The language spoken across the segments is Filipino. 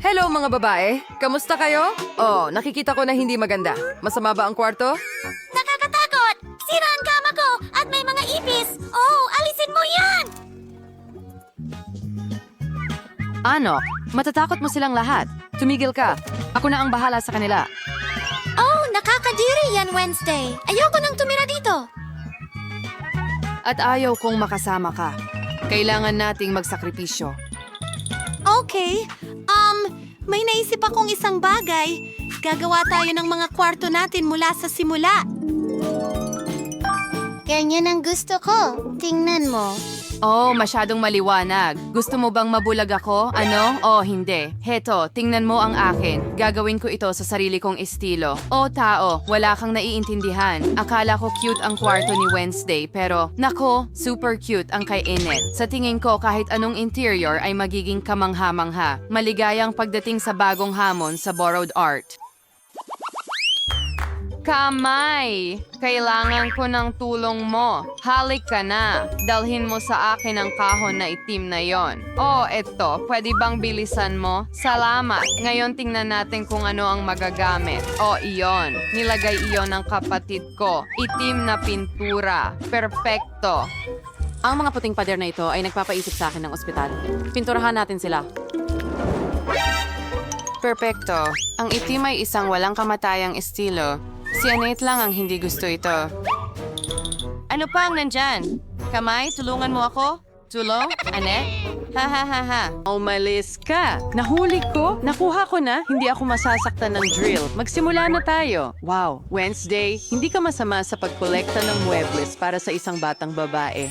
Hello mga babae, kamusta kayo? Oh, nakikita ko na hindi maganda. Masama ba ang kwarto? Nakakatakot! Sira ang kama ko at may mga ipis! Oh, alisin mo yan! Ano? Matatakot mo silang lahat. Tumigil ka. Ako na ang bahala sa kanila. Oh, nakakadiri yan Wednesday. Ayoko nang tumira dito. At ayaw kong makasama ka. Kailangan nating magsakripisyo. Okay. May naisip akong isang bagay. Gagawa tayo ng mga kwarto natin mula sa simula. Ganyan ang gusto ko. Tingnan mo. Oh, masyadong maliwanag. Gusto mo bang mabulag ako? Ano? Oh, hindi. Heto, tingnan mo ang akin. Gagawin ko ito sa sarili kong estilo. Oh, tao, wala kang naiintindihan. Akala ko cute ang kwarto ni Wednesday, pero nako, super cute ang kay Inet. Sa tingin ko, kahit anong interior ay magiging kamangha-mangha. Maligayang pagdating sa bagong hamon sa borrowed art. Kamay! Kailangan ko ng tulong mo. Halik ka na. Dalhin mo sa akin ang kahon na itim na yon. Oh, eto. Pwede bang bilisan mo? Salamat. Ngayon tingnan natin kung ano ang magagamit. Oh, iyon. Nilagay iyon ng kapatid ko. Itim na pintura. Perpekto. Ang mga puting pader na ito ay nagpapaisip sa akin ng ospital. Pinturahan natin sila. Perpekto. Ang itim ay isang walang kamatayang estilo. Si Annette lang ang hindi gusto ito. Ano pa ang nandyan? Kamay, tulungan mo ako? Tulong? Annette? Ha ha ha ha. Umalis ka. Nahuli ko. Nakuha ko na. Hindi ako masasaktan ng drill. Magsimula na tayo. Wow, Wednesday, hindi ka masama sa pagkolekta ng muebles para sa isang batang babae.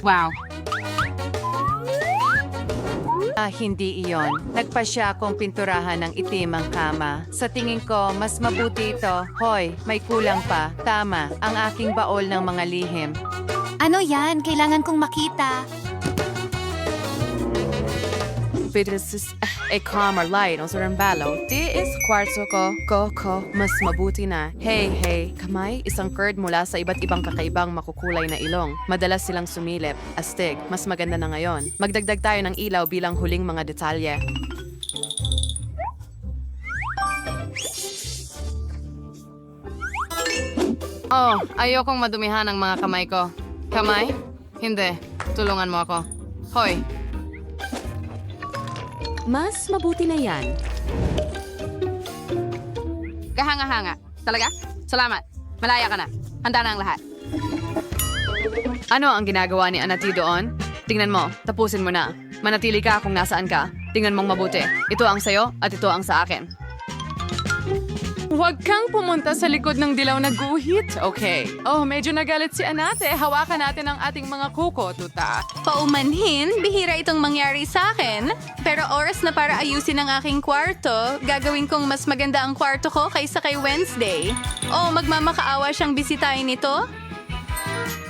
Wow. Hindi iyon. Nagpasya akong pinturahan ng itim ang kama. Sa tingin ko, mas mabuti ito. Hoy, may kulang pa. Tama, ang aking baol ng mga lihim. Ano yan? Kailangan kong makita. Pitis calmer light ang surambalo. Di is kwarto ko, mas mabuti na. Hey, kamay, isang curd mula sa iba't ibang kakaibang makukulay na ilong. Madalas silang sumilip, astig, mas maganda na ngayon. Magdagdag tayo ng ilaw bilang huling mga detalye. Oh, ayokong madumihan ang mga kamay ko. Kamay? Hindi. Tulungan mo ako. Hoy, mas mabuti na yan. Kahanga-hanga. Talaga? Salamat. Malaya ka na. Handa na ang lahat. Ano ang ginagawa ni Anati doon? Tingnan mo. Tapusin mo na. Manatili ka kung nasaan ka. Tingnan mong mabuti. Ito ang sayo at ito ang sa akin. Huwag kang pumunta sa likod ng dilaw na guhit. Okay. Oh, medyo nagalit si Anate. Hawakan natin ang ating mga kuko, tuta. Paumanhin, bihira itong mangyari sa akin. Pero oras na para ayusin ang aking kwarto. Gagawin kong mas maganda ang kwarto ko kaysa kay Wednesday. O magmamakaawa siyang bisitahin ito?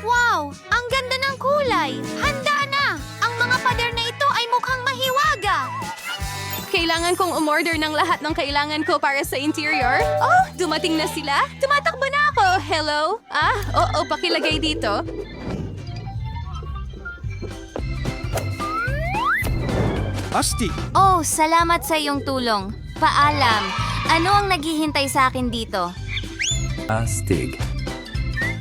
Wow! Ang ganda ng kulay! Handa na! Ang mga pader na ito ay mukhang mahiwaga! Kailangan kong umorder ng lahat ng kailangan ko para sa interior. Oh, dumating na sila. Tumatakbo na ako. Hello? Oo, pakilagay dito. Asti! Oh, salamat sa iyong tulong. Paalam. Ano ang naghihintay sa akin dito? Astig.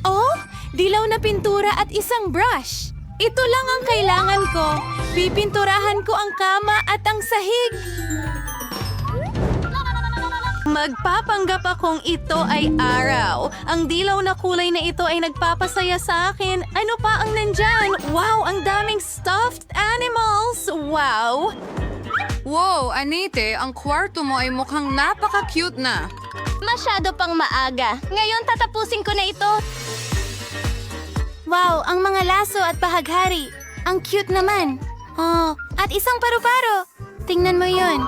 Oh, dilaw na pintura at isang brush. Ito lang ang kailangan ko. Pipinturahan ko ang kama at ang sahig. Magpapanggap akong ito ay araw. Ang dilaw na kulay na ito ay nagpapasaya sa akin. Ano pa ang nandyan? Wow, ang daming stuffed animals! Wow! Wow, Anite, ang kwarto mo ay mukhang napaka-cute na. Masyado pang maaga. Ngayon tatapusin ko na ito. Wow, ang mga laso at bahaghari. Ang cute naman. Oh, at isang paru-paro. Tingnan mo yun.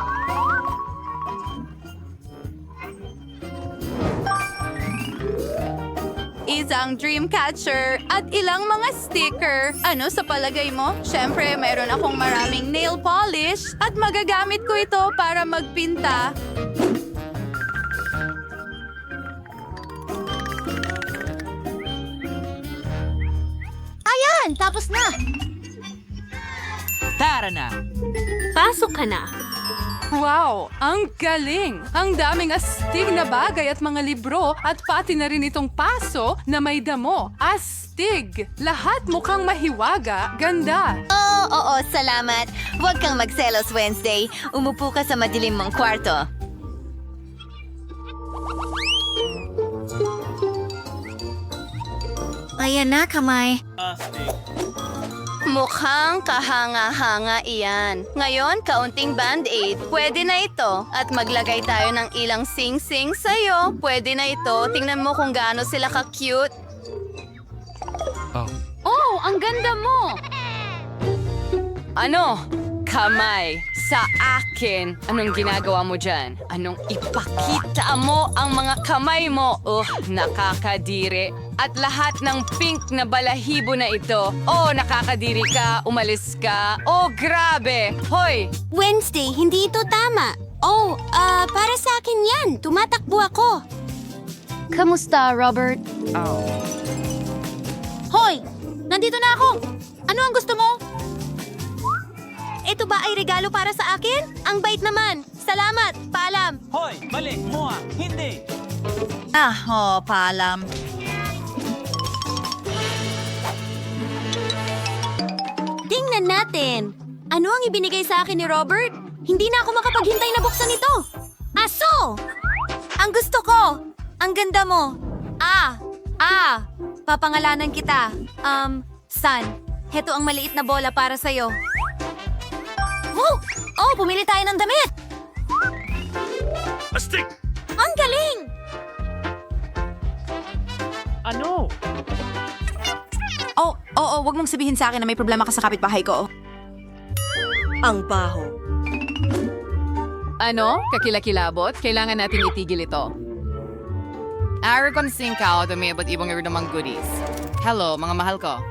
Isang dream catcher at ilang mga sticker. Ano sa palagay mo? Siyempre, meron akong maraming nail polish at magagamit ko ito para magpinta. Ayan, tapos na. Tara na! Pasok ka na. Wow! Ang galing! Ang daming astig na bagay at mga libro at pati na rin itong paso na may damo. Astig! Lahat mukhang mahiwaga. Ganda! Oo, salamat. Huwag kang magselos, Wednesday. Umupo ka sa madilim mong kwarto. Ayan na, kamay. Mukhang kahanga-hanga iyan. Ngayon, kaunting band-aid. Pwede na ito. At maglagay tayo ng ilang sing-sing sa'yo. Pwede na ito. Tingnan mo kung gaano sila ka-cute. Oh, ang ganda mo! Ano? Kamay. Sa akin. Anong ginagawa mo dyan? Anong ipakita mo ang mga kamay mo? Nakakadiri. At lahat ng pink na balahibo na ito. Nakakadiri ka. Umalis ka. Grabe. Hoy! Wednesday, hindi ito tama. Para sa akin yan. Tumatakbo ako. Kamusta, Robert? Hoy! Nandito na ako! Ano ang gusto mo? Ito ba ay regalo para sa akin? Ang bait naman! Salamat! Paalam! Hoy! Mali! Mua! Hindi! Paalam. Tingnan natin. Ano ang ibinigay sa akin ni Robert? Hindi na ako makapaghintay na buksan ito. Aso! Ang gusto ko! Ang ganda mo! Papangalanan kita. San. Heto ang maliit na bola para sa'yo. Pumili tayo ng damit! Astig! Ang galing! Ano? Wag mong sabihin sa akin na may problema ka sa kapitbahay ko. Ang baho. Ano? Kakilakilabot? Kailangan natin itigil ito. Aragon singkaw at may iba't ibang namang goodies. Hello, mga mahal ko.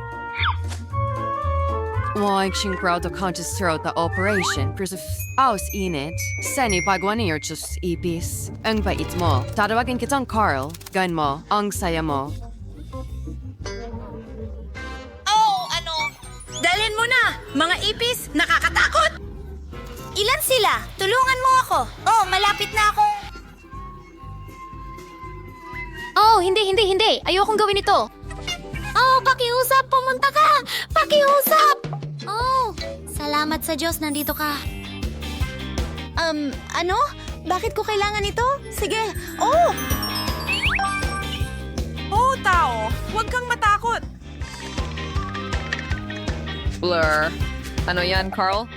Wag siyang proud to conscious throughout the operation. Pero aus init. Sani pagwa niyo just ipis. Ang bait mo. Tatawagin kitang Carl. Gan mo. Ang saya mo. Dalhin mo na! Mga ipis, nakakatakot! Ilan sila? Tulungan mo ako. Malapit na akong... Hindi. Ayokong gawin ito. Pakiusap! Pumunta ka! Pakiusap! Salamat sa Diyos, nandito ka. Ano? Bakit ko kailangan ito? Sige. Tao! Huwag kang matakot! Blur. Ano yan, Carl?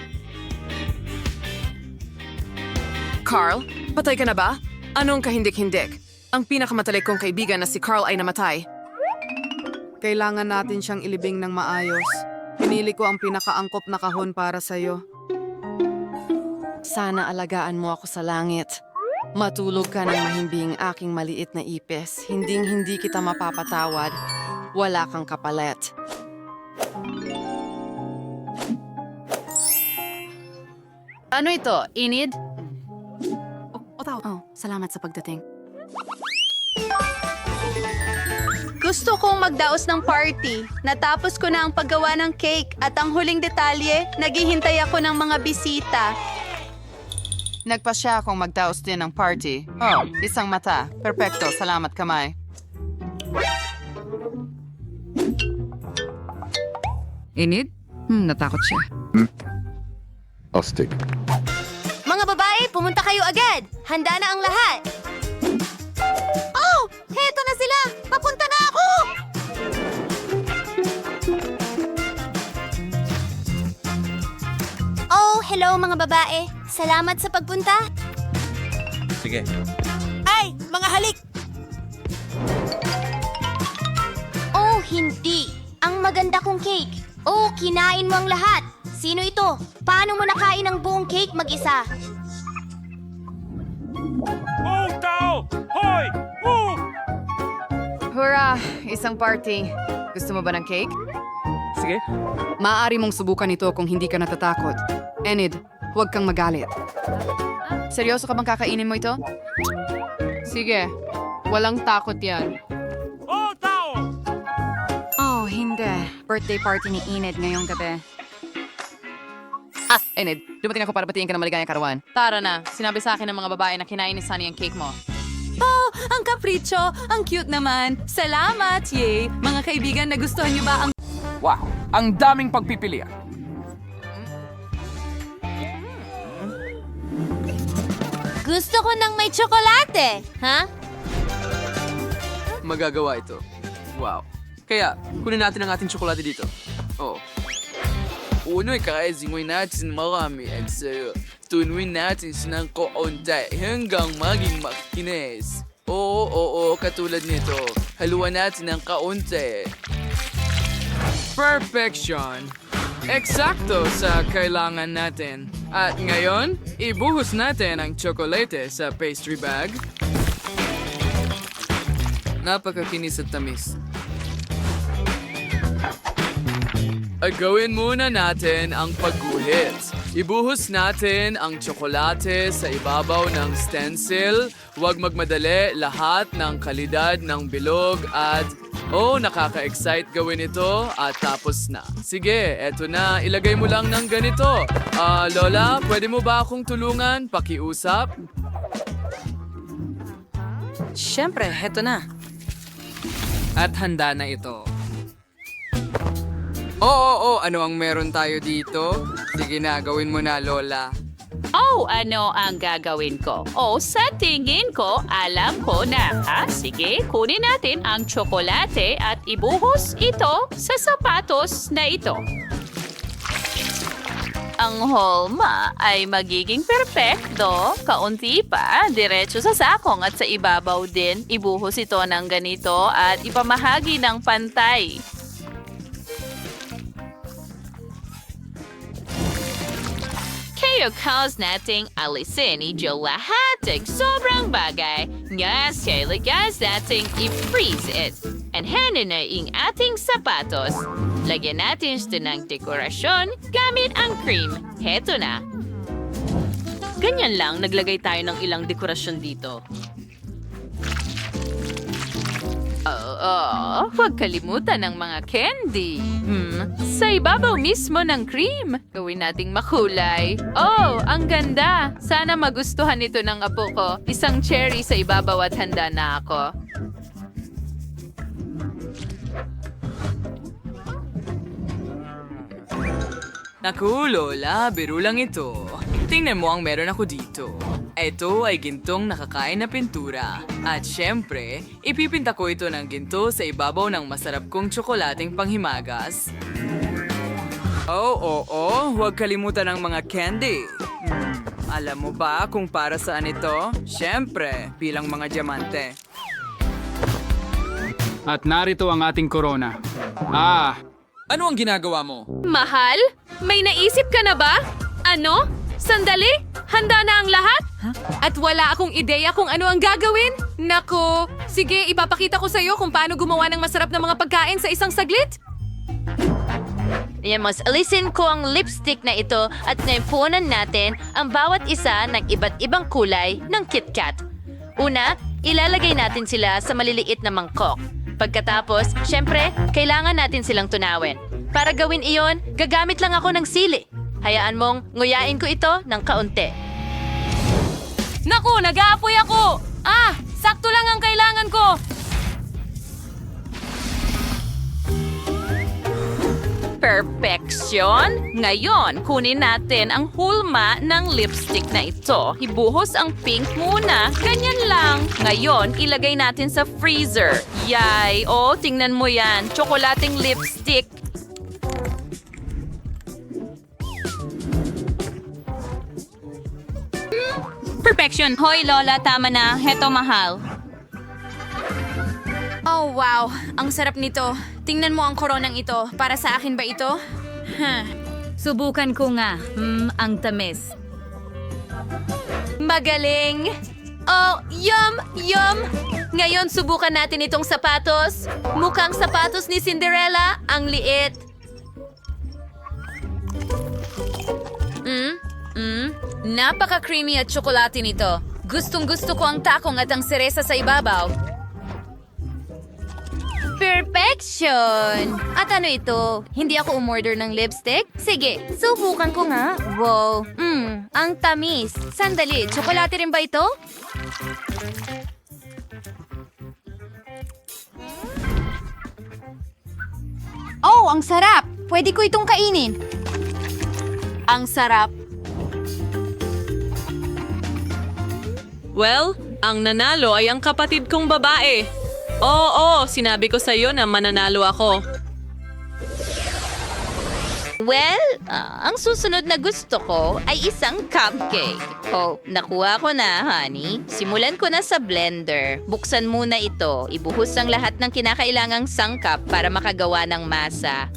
Carl? Patay ka na ba? Anong kahindik-hindik? Ang pinakamatalik kong kaibigan na si Carl ay namatay. Kailangan natin siyang ilibing ng maayos. Pinili ko ang pinakaangkop na kahon para sa'yo. Sana alagaan mo ako sa langit. Matulog ka ng mahimbing aking maliit na ipis. Hinding-hindi kita mapapatawad. Wala kang kapalit. Ano ito? Inid? Salamat sa pagdating. Gusto kong magdaos ng party. Natapos ko na ang paggawa ng cake at ang huling detalye, naghihintay ako ng mga bisita. Nagpasya akong magdaos din ng party. Isang mata. Perpekto. Salamat, kamay. Inid? Natakot siya. Astig. Mga babae, pumunta kayo agad! Handa na ang lahat! Heto na sila! Papunta na ako! Hello mga babae. Salamat sa pagpunta. Sige. Ay, mga halik! Hindi. Ang maganda kong cake. Kinain mo ang lahat. Sino ito? Paano mo nakain ang buong cake mag-isa? Tao! Hoy! Hurra! Isang party. Gusto mo ba ng cake? Sige. Maaari mong subukan ito kung hindi ka natatakot. Enid, huwag kang magalit. Seryoso ka bang kakainin mo ito? Sige, walang takot yan. Tao! Hindi. Birthday party ni Enid ngayong gabi. Enid, dumating ako para batiin ka ng maligayang karawan. Tara na, sinabi sa akin ng mga babae na kinain ni Sunny ang cake mo. Oh, ang kapritsyo! Ang cute naman! Salamat! Yay! Mga kaibigan, nagustuhan niyo ba ang... Wow, ang daming pagpipilian. Gusto ko ng may tsokolate. Ha? Magagawa ito. Wow. Kaya, kunin natin ang ating tsokolate dito. Oh. Uno'y kakaisingway natin marami at sa'yo. Tunuin natin siya ng kaunti hanggang maging makinis. Oo, katulad nito. Haluan natin ng kaunti. Perfection! Eksakto sa kailangan natin. At ngayon, ibuhos natin ang tsokolate sa pastry bag. Napakakinis at tamis. At gawin muna natin ang pagguhit. Ibuhos natin ang tsokolate sa ibabaw ng stencil. Huwag magmadali, lahat ng kalidad ng bilog at... Oh, nakaka-excite gawin ito at tapos na. Sige, eto na. Ilagay mo lang ng ganito. Lola, pwede mo ba akong tulungan? Pakiusap? Siyempre, heto na. At handa na ito. Oo, ano ang meron tayo dito? Sige na, gawin mo na, Lola. Oh, ano ang gagawin ko? Oh, sa tingin ko, alam ko na. Sige, kunin natin ang tsokolate at ibuhos ito sa sapatos na ito. Ang holma ay magiging perpekto. Kaunti pa, diretso sa sakong at sa ibabaw din. Ibuhos ito ng ganito at ipamahagi ng pantay. Kaya cause nating alisin idyo lahat ng sobrang bagay. Ngas kailangan nating i-freeze it. And handa na yung ating sapatos. Lagyan natin ito ng dekorasyon gamit ang cream. Heto na. Ganyan lang, naglagay tayo ng ilang dekorasyon dito. Huwag kalimutan ng mga candy. Sa ibabaw mismo ng cream. Gawin nating makulay. Oh, ang ganda. Sana magustuhan ito ng apo ko. Isang cherry sa ibabaw at handa na ako. Naku, Lola, biro lang ito. Tingnan mo ang meron ako dito. Ito ay gintong nakakain na pintura. At syempre, ipipinta ko ito ng ginto sa ibabaw ng masarap kong tsokolating panghimagas. Oo, huwag kalimutan ang mga candy. Alam mo ba kung para saan ito? Syempre, bilang mga diamante. At narito ang ating corona. Ano ang ginagawa mo? Mahal? May naisip ka na ba? Ano? Sandali? Handa na ang lahat? At wala akong ideya kung ano ang gagawin? Nako, sige, ipapakita ko sa'yo kung paano gumawa ng masarap na mga pagkain sa isang saglit. Mas alisin ko ang lipstick na ito at naipunan natin ang bawat isa ng iba't ibang kulay ng KitKat. Una, ilalagay natin sila sa maliliit na mangkok. Pagkatapos, syempre, kailangan natin silang tunawin. Para gawin iyon, gagamit lang ako ng sili. Hayaan mong nguyain ko ito ng kaunti. Naku, nag-aapoy ako! Sakto lang ang kailangan ko! Perfection! Ngayon, kunin natin ang hulma ng lipstick na ito. Ibuhos ang pink muna. Ganyan lang. Ngayon, ilagay natin sa freezer. Yay! Oh, tingnan mo yan. Tsokolating lipstick. Perfection! Hoy, Lola, tama na. Heto, mahal. Oh, wow! Ang sarap nito. Tingnan mo ang koronang ito. Para sa akin ba ito? Subukan ko nga. Ang tamis. Magaling! Oh, yum! Yum! Ngayon, subukan natin itong sapatos. Mukhang sapatos ni Cinderella. Ang liit. Napaka-creamy at tsokolate nito. Gustong-gusto ko ang takong at ang seresa sa ibabaw. Perfection! At ano ito? Hindi ako umorder ng lipstick? Sige, subukan ko nga. Wow, ang tamis. Sandali, tsokolate rin ba ito? Oh, ang sarap! Pwede ko itong kainin. Ang sarap. Well, ang nanalo ay ang kapatid kong babae. Oo, sinabi ko sa iyo na mananalo ako. Well, ang susunod na gusto ko ay isang cupcake. Oh, nakuha ko na, honey. Simulan ko na sa blender. Buksan muna ito. Ibuhos ang lahat ng kinakailangang sangkap para makagawa ng masa.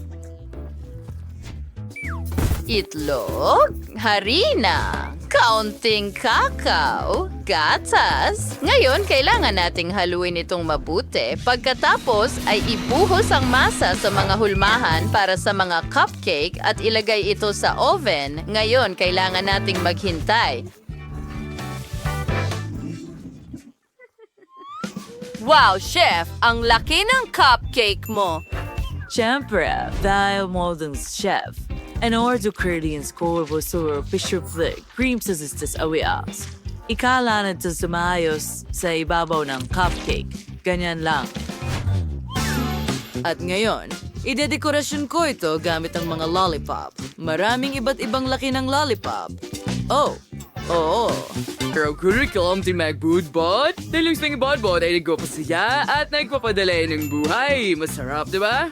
Itlog, harina, kaunting kakao, gatas. Ngayon, kailangan nating haluin itong mabuti. Pagkatapos ay ibuhos ang masa sa mga hulmahan para sa mga cupcake at ilagay ito sa oven. Ngayon, kailangan nating maghintay. Wow, chef! Ang laki ng cupcake mo! Siyempre, dahil modern chef. En ordo ingredients ko sa Fisher Flick, cream sa sisters awias. Ikala na sa maayos sa ibabaw ng cupcake. Ganyan lang. At ngayon, idedekorasyon ko ito gamit ang mga lollipop. Maraming iba't ibang laki ng lollipop. Oh, oo. Pero curriculum di magbudbod. Dahil yung sling bodbod ay nagpapasaya at nagpapadala ng buhay. Masarap, di ba?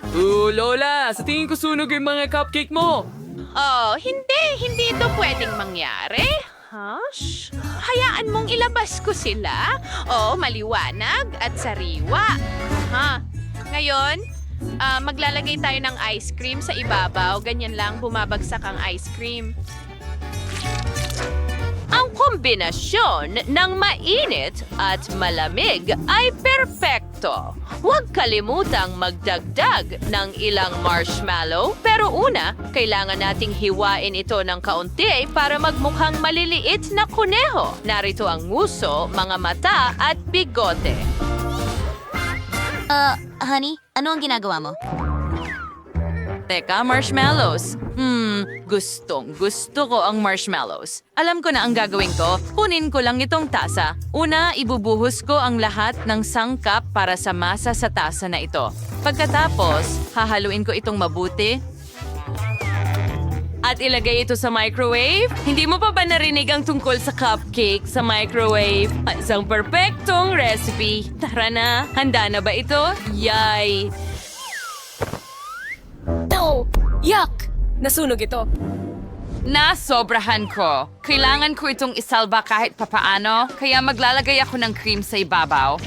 Lola, sa tingin ko sunog yung mga cupcake mo. Oh, hindi ito pwedeng mangyari. Hush. Hayaan mong ilabas ko sila. Oh, maliwanag at sariwa. Ngayon, maglalagay tayo ng ice cream sa ibabaw. Ganyan lang bumabagsak ang ice cream. Ang kombinasyon ng mainit at malamig ay perpekto. Huwag kalimutang magdagdag ng ilang marshmallow. Pero una, kailangan nating hiwain ito ng kaunti para magmukhang maliliit na kuneho. Narito ang nguso, mga mata at bigote. Honey, ano ang ginagawa mo? Teka, marshmallows. Gusto ko ang marshmallows. Alam ko na ang gagawin ko. Kunin ko lang itong tasa. Una, ibubuhos ko ang lahat ng sangkap para sa masa sa tasa na ito. Pagkatapos, hahaluin ko itong mabuti. At ilagay ito sa microwave. Hindi mo pa ba narinig ang tungkol sa cupcake sa microwave? Isang perpektong recipe. Tara na, handa na ba ito? Yay! No! Yuck! Nasunog ito. Nasobrahan ko. Kailangan ko itong isalba kahit papaano, kaya maglalagay ako ng cream sa ibabaw.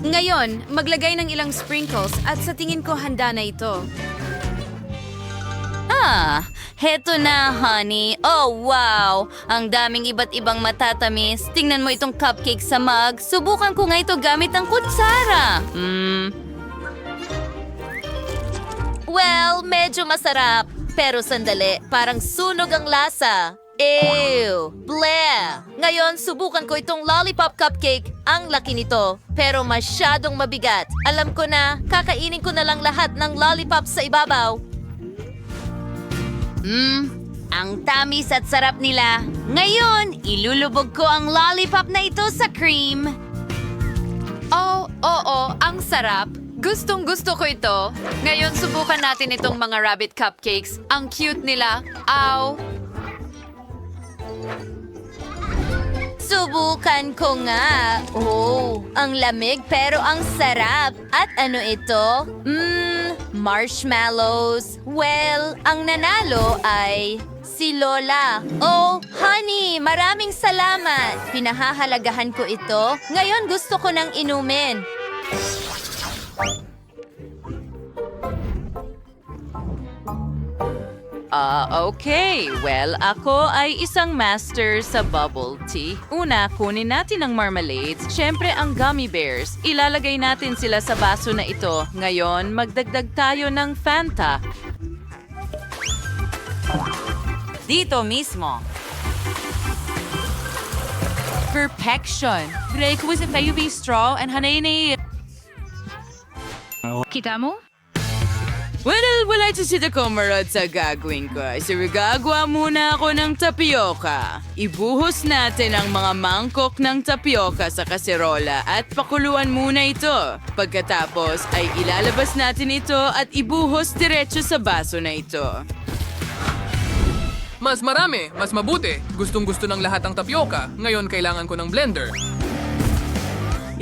Ngayon, maglagay ng ilang sprinkles at sa tingin ko handa na ito. Heto na, honey. Oh, wow! Ang daming iba't ibang matatamis. Tingnan mo itong cupcake sa mug. Subukan ko nga ito gamit ang kutsara. Well, medyo masarap. Pero sandali, parang sunog ang lasa. Ew! Bleh! Ngayon, subukan ko itong lollipop cupcake. Ang laki nito, pero masyadong mabigat. Alam ko na, kakainin ko na lang lahat ng lollipop sa ibabaw. Ang tamis at sarap nila. Ngayon, ilulubog ko ang lollipop na ito sa cream. Oh, oo, ang sarap. Gustong-gusto ko ito. Ngayon, subukan natin itong mga rabbit cupcakes. Ang cute nila. Ow! Subukan ko nga. Oh, ang lamig pero ang sarap. At ano ito? Marshmallows. Well, ang nanalo ay si Lola. Oh, honey, maraming salamat. Pinahahalagahan ko ito. Ngayon gusto ko nang inumin. Okay. Well, ako ay isang master sa bubble tea. Una, kunin natin ang marmalades. Siyempre, ang gummy bears. Ilalagay natin sila sa baso na ito. Ngayon, magdagdag tayo ng Fanta. Dito mismo. Perfection. Drake was a baby straw and hanay Kita mo? Well, wala ito si Takomarot sa gagawin ko. Gagawa muna ako ng tapioka. Ibuhos natin ang mga mangkok ng tapioka sa kaserola at pakuluan muna ito. Pagkatapos ay ilalabas natin ito at ibuhos diretso sa baso na ito. Mas marami, mas mabuti. Gustong-gusto ng lahat ang tapioka. Ngayon kailangan ko ng blender.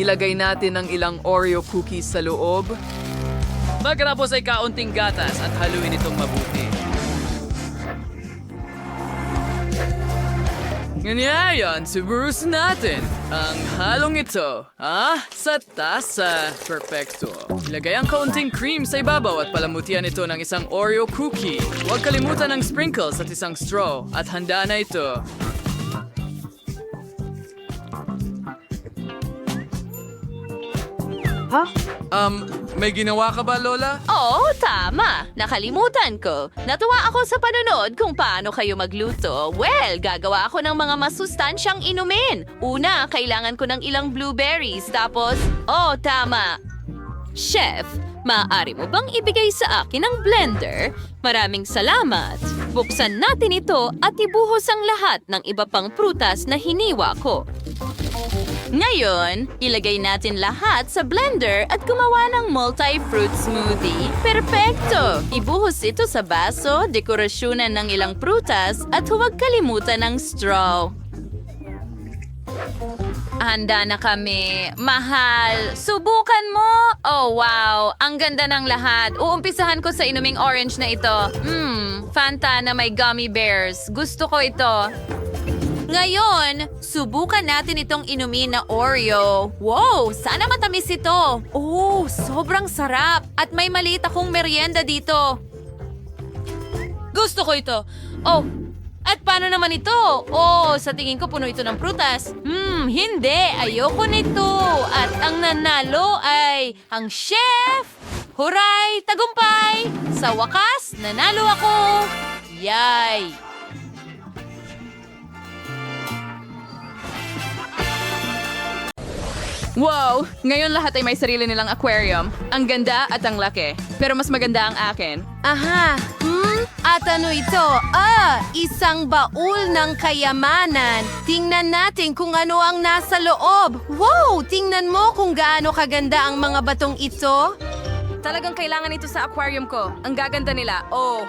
Ilagay natin ang ilang Oreo cookies sa loob. Pagkatapos ay kaunting gatas at haluin itong mabuti. Ngayon, suburus natin ang halong ito. Sa tasa. Perfecto. Ilagay ang kaunting cream sa ibabaw at palamutian ito ng isang Oreo cookie. Huwag kalimutan ng sprinkles at isang straw. At handa na ito. May ginawa ka ba, Lola? Oo, tama. Nakalimutan ko. Natuwa ako sa panonood kung paano kayo magluto. Well, gagawa ako ng mga masustansyang inumin. Una, kailangan ko ng ilang blueberries. Tapos, tama. Chef, maaari mo bang ibigay sa akin ang blender? Maraming salamat. Buksan natin ito at ibuhos ang lahat ng iba pang prutas na hiniwa ko. Ngayon, ilagay natin lahat sa blender at gumawa ng multi-fruit smoothie. Perpekto! Ibuhos ito sa baso, dekorasyonan ng ilang prutas at huwag kalimutan ng straw. Handa na kami. Mahal, subukan mo! Oh, wow! Ang ganda ng lahat. Uumpisahan ko sa inuming orange na ito. Fanta na may gummy bears. Gusto ko ito. Ngayon, subukan natin itong inumin na Oreo. Wow, sana matamis ito. Oh, sobrang sarap. At may maliit akong merienda dito. Gusto ko ito. Oh, at paano naman ito? Oh, sa tingin ko puno ito ng prutas. Hindi. Ayoko nito. At ang nanalo ay ang chef. Huray, tagumpay. Sa wakas, nanalo ako. Yay! Wow! Ngayon lahat ay may sarili nilang aquarium. Ang ganda at ang laki. Pero mas maganda ang akin. Aha! At ano ito? Isang baul ng kayamanan. Tingnan natin kung ano ang nasa loob. Wow! Tingnan mo kung gaano kaganda ang mga batong ito. Talagang kailangan ito sa aquarium ko. Ang gaganda nila. Oh!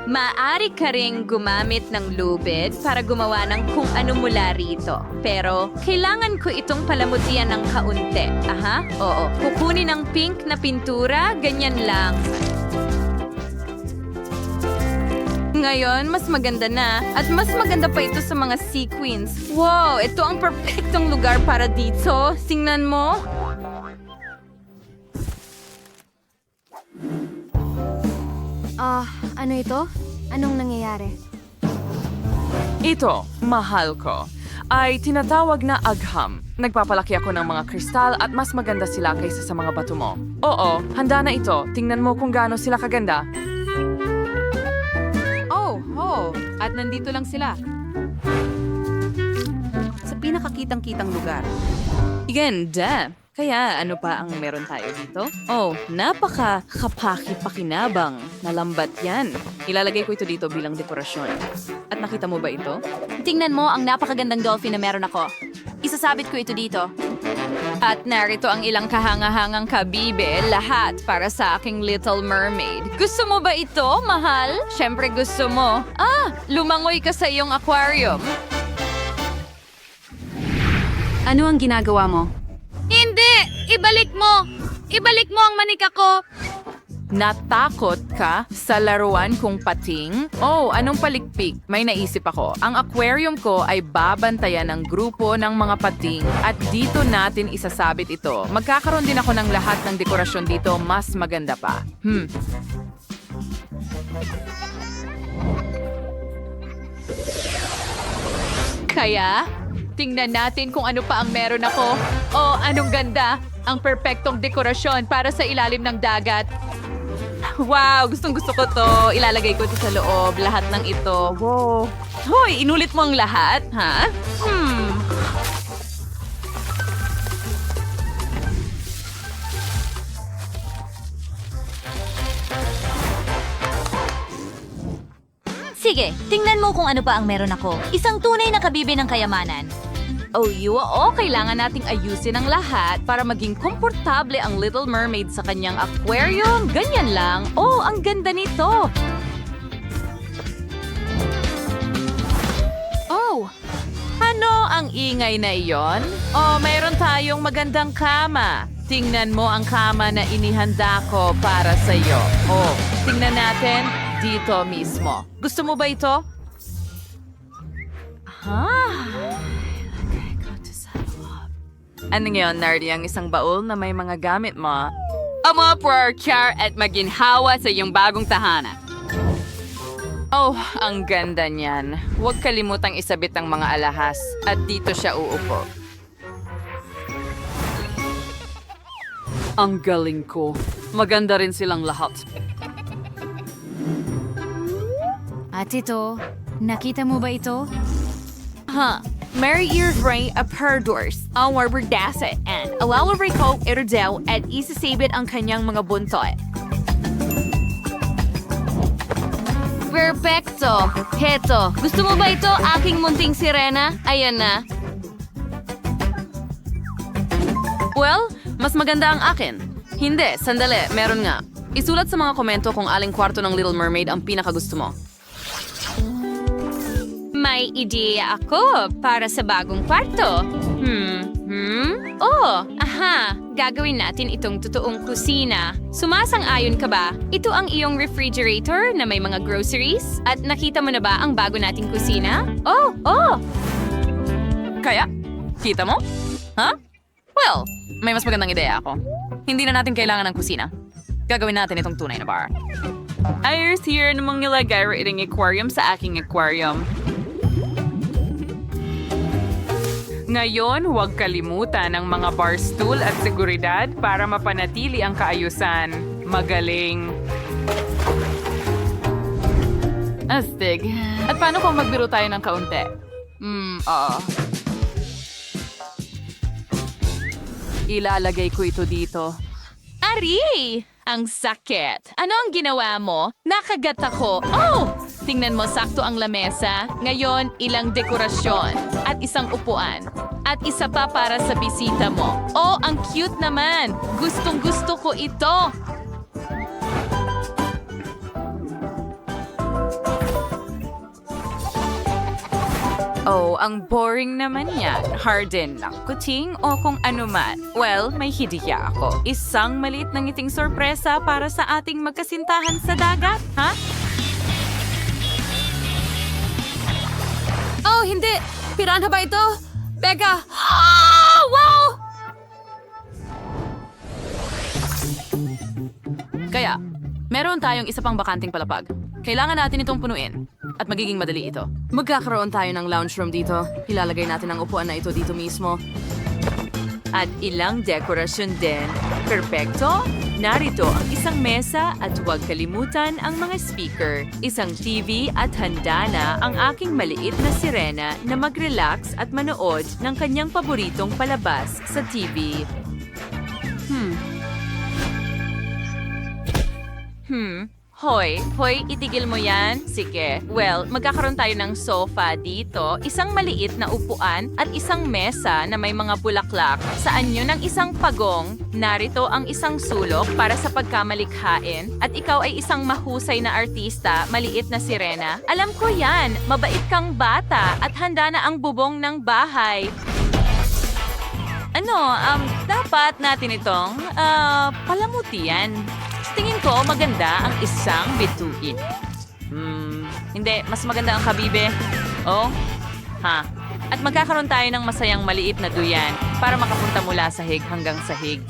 Maaari ka ring gumamit ng lubid para gumawa ng kung ano mula rito. Pero, kailangan ko itong palamutian ng kaunti. Aha, oo. Kukunin ang pink na pintura, ganyan lang. Ngayon, mas maganda na. At mas maganda pa ito sa mga sequins. Wow, ito ang perfectong lugar para dito. Tingnan mo. Ano ito? Anong nangyayari? Ito, mahal ko, ay tinatawag na agham. Nagpapalaki ako ng mga kristal at mas maganda sila kaysa sa mga bato mo. Oo, handa na ito. Tingnan mo kung gaano sila kaganda. At nandito lang sila. Sa pinakakitang-kitang lugar. Ganda! Kaya ano pa ang meron tayo dito? Oh, napaka-kapaki-pakinabang na lambat yan. Ilalagay ko ito dito bilang dekorasyon. At nakita mo ba ito? Tingnan mo ang napakagandang dolphin na meron ako. Isasabit ko ito dito. At narito ang ilang kahangahangang kabibe, lahat para sa aking Little Mermaid. Gusto mo ba ito, mahal? Siyempre gusto mo. Lumangoy ka sa iyong aquarium. Ano ang ginagawa mo? Hindi! Ibalik mo! Ibalik mo ang manika ko! Natakot ka sa laruan kong pating? Oh, anong palikpik? May naisip ako. Ang aquarium ko ay babantayan ng grupo ng mga pating at dito natin isasabit ito. Magkakaroon din ako ng lahat ng dekorasyon dito, mas maganda pa. Kaya, tingnan natin kung ano pa ang meron ako. Oh, anong ganda! Ang perpektong dekorasyon para sa ilalim ng dagat. Wow, gustong-gusto ko to. Ilalagay ko ito sa loob. Lahat ng ito. Wow. Hoy, inulit mo ang lahat, ha? Sige, tingnan mo kung ano pa ang meron ako. Isang tunay na kabibe ng kayamanan. Oh, kailangan nating ayusin ang lahat para maging komportable ang Little Mermaid sa kanyang aquarium. Ganyan lang. Oh, ang ganda nito. Oh, ano ang ingay na iyon? Oh, mayroon tayong magandang kama. Tingnan mo ang kama na inihanda ko para sa iyo. Oh, tingnan natin dito mismo. Gusto mo ba ito? Ano ngayon, Nardi, ang isang baul na may mga gamit mo? Umaprorchar at maginhawa sa iyong bagong tahanan. Oh, ang ganda niyan. Huwag kalimutang isabit ang mga alahas at dito siya uupo. Ang galing ko. Maganda rin silang lahat. At ito, nakita mo ba ito? Mary Ears Ray a Perdors, ang warberdasa, and alalabay ko ito daw at isasabit ang kanyang mga buntot. Perfecto! Heto, gusto mo ba ito, aking munting sirena? Ayan na. Well, mas maganda ang akin. Hindi, sandali, meron nga. Isulat sa mga komento kung aling kwarto ng Little Mermaid ang pinakagusto mo. May ideya ako para sa bagong kwarto. Gagawin natin itong totoong kusina. Sumasang-ayon ka ba? Ito ang iyong refrigerator na may mga groceries? At nakita mo na ba ang bago nating kusina? Oh! Kaya? Kita mo? Well, may mas magandang ideya ako. Hindi na natin kailangan ng kusina. Gagawin natin itong tunay na bar. Ayos here namang nilagay rin aquarium sa aking aquarium. Ngayon, huwag kalimutan ang mga bar stool at seguridad para mapanatili ang kaayusan. Magaling. Astig. At paano kung magbiro tayo ng kaunti? Oo. Ilalagay ko ito dito. Ari! Ang sakit. Ano ang ginawa mo? Nakagat ako. Oh! Tingnan mo, sakto ang lamesa. Ngayon, ilang dekorasyon. At isang upuan. At isa pa para sa bisita mo. Oh, ang cute naman. Gustong-gusto ko ito. Oh, ang boring naman yan. Harden lang kuting o kung ano man. Well, may hidiya ako. Isang maliit na ngiting sorpresa para sa ating magkasintahan sa dagat, ha? Oh, hindi! Piranha ba ito? Becca! Wow! Kaya, meron tayong isa pang bakanting palapag. Kailangan natin itong punuin. At magiging madali ito. Magkakaroon tayo ng lounge room dito. Ilalagay natin ang upuan na ito dito mismo. At ilang dekorasyon din. Perpekto! Narito ang isang mesa at huwag kalimutan ang mga speaker, isang TV at handa na ang aking maliit na sirena na mag-relax at manood ng kanyang paboritong palabas sa TV. Hoy, itigil mo yan? Sige. Well, magkakaroon tayo ng sofa dito, isang maliit na upuan at isang mesa na may mga bulaklak. Saan yun ang isang pagong? Narito ang isang sulok para sa pagkamalikhain. At ikaw ay isang mahusay na artista, maliit na sirena. Alam ko yan, mabait kang bata at handa na ang bubong ng bahay. Dapat natin itong, palamutian. Tingin ko maganda ang isang bituin. Hindi, mas maganda ang kabibe. Oh, At magkakaroon tayo ng masayang maliit na duyan para makapunta mula sahig hanggang sahig.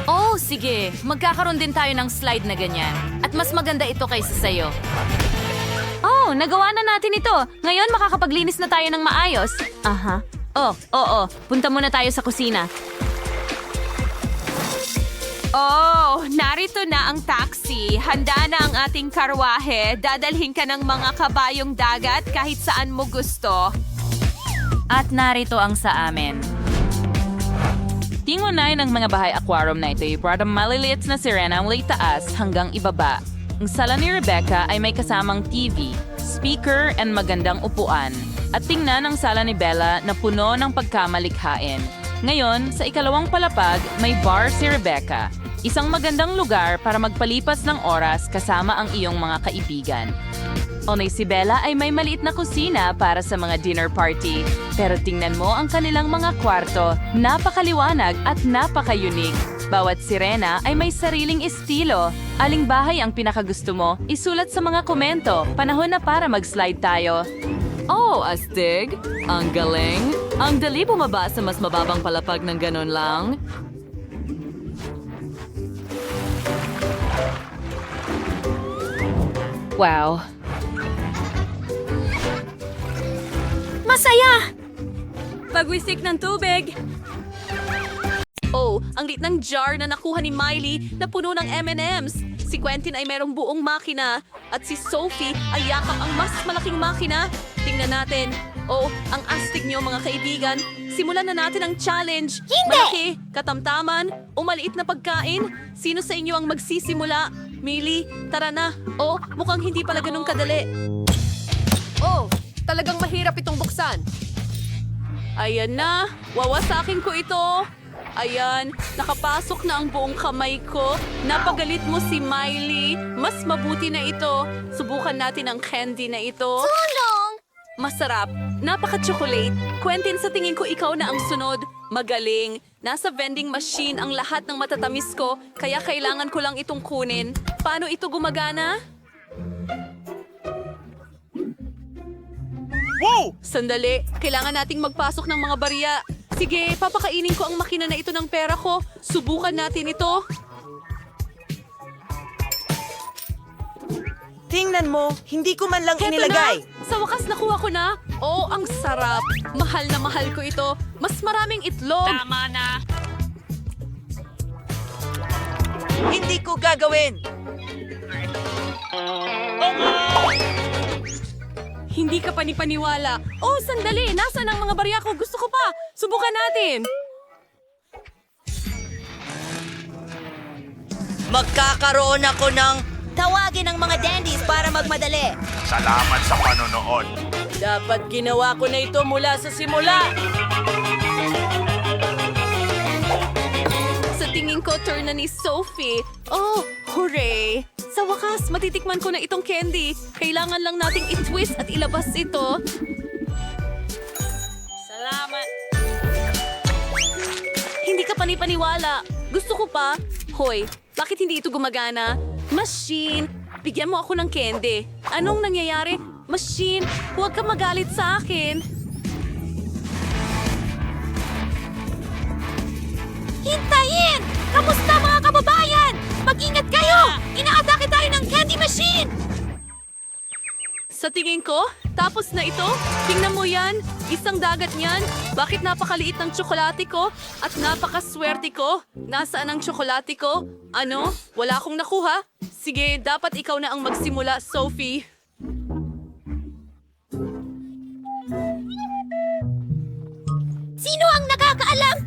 Oh, sige. Magkakaroon din tayo ng slide na ganyan. At mas maganda ito kaysa sa'yo. Oh, nagawa na natin ito. Ngayon makakapaglinis na tayo ng maayos. Oo. Punta muna tayo sa kusina. Oh, narito na ang taxi. Handa na ang ating karwahe. Dadalhin ka ng mga kabayong dagat kahit saan mo gusto. At narito ang sa amin. Tingunay ng mga bahay aquarium na ito para maliliit na sirena mula itaas hanggang ibaba. Ang sala ni Rebecca ay may kasamang TV, speaker, and magandang upuan. At tingnan ang sala ni Bella na puno ng pagkamalikhain. Ngayon, sa ikalawang palapag, may bar si Rebecca. Isang magandang lugar para magpalipas ng oras kasama ang iyong mga kaibigan. Onay si Bella ay may maliit na kusina para sa mga dinner party. Pero tingnan mo ang kanilang mga kwarto, napakaliwanag at napaka-unique. Bawat sirena ay may sariling estilo. Aling bahay ang pinakagusto mo? Isulat sa mga komento. Panahon na para mag-slide tayo. Oh, astig! Ang galing! Ang dali bumaba sa mas mababang palapag ng ganon lang. Wow! Masaya! Pagwisik ng tubig! Oh, ang lit ng jar na nakuha ni Miley na puno ng M&M's. Si Quentin ay merong buong makina at si Sophie ay yakap ang mas malaking makina. Tingnan natin. Oh, ang astig niyo mga kaibigan. Simulan na natin ang challenge. Malaki, katamtaman, o maliit na pagkain. Sino sa inyo ang magsisimula? Miley, tara na. Oh, mukhang hindi pala ganun kadali. Oh, talagang mahirap itong buksan. Ayan na, wawasakin ko ito. Ayan, nakapasok na ang buong kamay ko. Napagalit mo si Miley. Mas mabuti na ito. Subukan natin ang candy na ito. Tulong! Masarap. Napaka-chocolate. Quentin, sa tingin ko ikaw na ang sunod. Magaling. Nasa vending machine ang lahat ng matatamis ko, kaya kailangan ko lang itong kunin. Paano ito gumagana? Wow! Sandali, kailangan nating magpasok ng mga barya. Sige, papakainin ko ang makina na ito ng pera ko. Subukan natin ito. Tingnan mo, hindi ko man lang Heto inilagay. na! Sa wakas nakuha ko na. Oh, ang sarap. Mahal na mahal ko ito. Mas maraming itlog. Tama na. Hindi ko gagawin. Hindi ka panipaniwala. Oh, sandali. Nasaan ang mga barya ko? Gusto ko pa. Subukan natin. Magkakaroon ako ng... Tawagin ang mga dandies para magmadali. Salamat sa panonood. Dapat ginawa ko na ito mula sa simula. Sa tingin ko, turn na ni Sophie. Oh, hooray! Sa wakas, matitikman ko na itong candy. Kailangan lang nating i-twist at ilabas ito. Salamat. Hindi ka panipaniwala. Gusto ko pa. Hoy, bakit hindi ito gumagana? Machine, bigyan mo ako ng candy. Anong nangyayari? Machine, huwag ka magalit sa akin. Hintayin! Kamusta mga kababayan? Mag-ingat kayo! Inaatake tayo ng candy machine! Sa tingin ko, tapos na ito. Tingnan mo yan. Isang dagat niyan. Bakit napakaliit ng tsokolate ko? At napakaswerte ko? Nasaan ang tsokolate ko? Ano? Wala akong nakuha? Sige, dapat ikaw na ang magsimula, Sophie. Sino ang nakakaalam?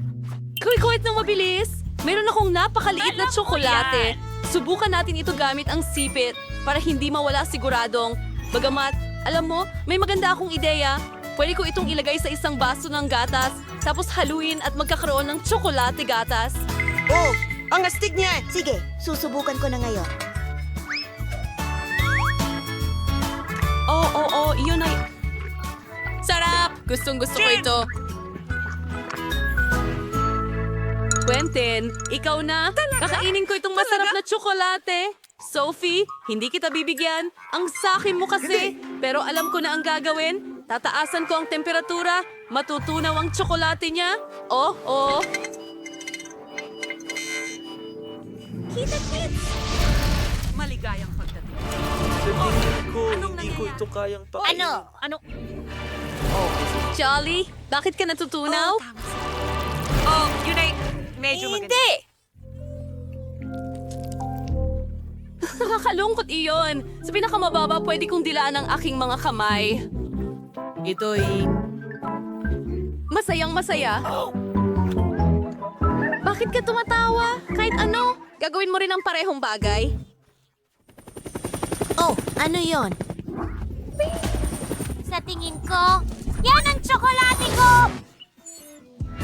Kulit ng mabilis. Meron akong napakaliit na tsokolate. Subukan natin ito gamit ang sipit para hindi mawala siguradong. Bagamat, alam mo, may maganda akong ideya. Pwede ko itong ilagay sa isang baso ng gatas, tapos haluin at magkakaroon ng tsokolate gatas. Oh, ang astig niya. Sige, susubukan ko na ngayon. Oo, yun ay... Sarap! Gustong-gusto ko ito. Quentin, ikaw na. Kakainin ko itong masarap na tsokolate. Sophie, hindi kita bibigyan. Ang sakin mo kasi. Pero alam ko na ang gagawin. Tataasan ko ang temperatura. Matutunaw ang tsokolate niya. Oh. Kita-kits! Maligayang pagdating. Hindi ko ito kayang pa... Ano? Jolly, bakit ka natutunaw? Yun ay medyo maganda. Hindi! Nakakalungkot iyon. Sa pinakamababa, pwede kong dilaan ang aking mga kamay. Ito'y... Masayang masaya. Bakit ka tumatawa? Kahit ano, gagawin mo rin ang parehong bagay. Oh, ano yon? Sa tingin ko, yan ang tsokolate ko!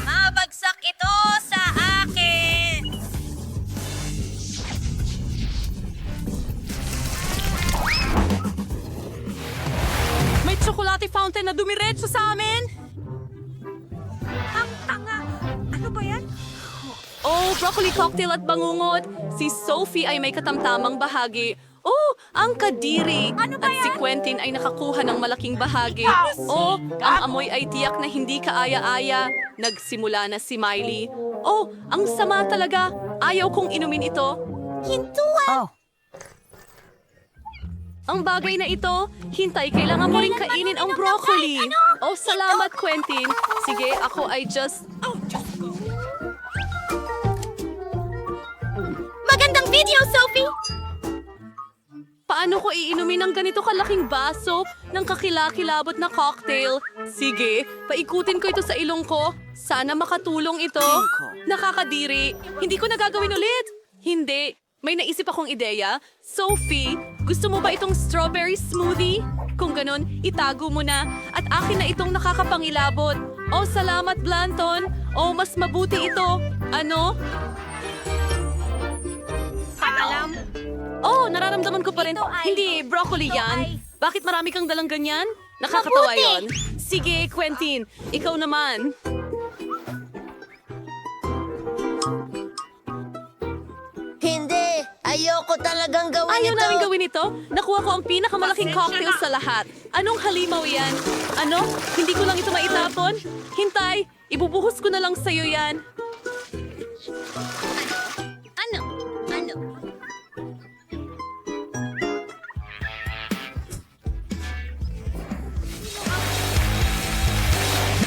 Mabagsak ito sa akin! May tsokolate fountain na dumiretso sa amin! Ang tanga! Ano ba yan? Oh, broccoli cocktail at bangungot. Si Sophie ay may katamtamang bahagi. Oh, ang kadiri. At si Quentin ay nakakuha ng malaking bahagi. Oh, ang amoy ay tiyak na hindi kaaya-aya. Nagsimula na si Miley. Oh, ang sama talaga. Ayaw kong inumin ito. Hintuan! Ang bagay na ito, hintay, kailangan mo rin kainin ang broccoli. Oh, salamat, Quentin. Sige, ako ay just... Magandang video, Sophie! Paano ko iinumin ng ganito kalaking baso ng kakilakilabot na cocktail? Sige, paikutin ko ito sa ilong ko. Sana makatulong ito. Nakakadiri. Hindi ko nagagawin ulit. Hindi. May naisip akong ideya. Sophie, gusto mo ba itong strawberry smoothie? Kung ganun, itago mo na. At akin na itong nakakapangilabot. Oh, salamat, Blanton. Oh, mas mabuti ito. Ano? Alam? Oh, nararamdaman ko pa rin. Hindi, broccoli yan. Bakit marami kang dalang ganyan? Nakakatawa Mabuti! yon. Sige, Quentin, ikaw naman. Hindi! Ayoko talagang gawin Ayaw ito! namin gawin ito. Nakuha ko ang pinakamalaking cocktail sa lahat. Anong halimaw yan? Ano? Hindi ko lang ito maitapon? Hintay, ibubuhos ko na lang sa'yo yan. Ano? Ano?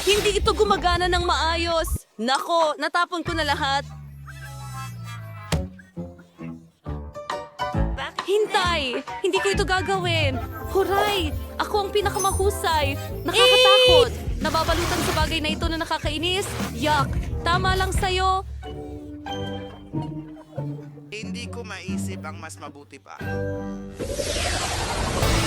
Hindi ito gumagana ng maayos. Nako, natapon ko na lahat. Hintay! Hindi ko ito gagawin. Huray! Ako ang pinakamahusay. Nakakatakot. Nababalutan sa bagay na ito na nakakainis. Yuck! Tama lang sa'yo. Hindi ko maisip ang mas mabuti pa.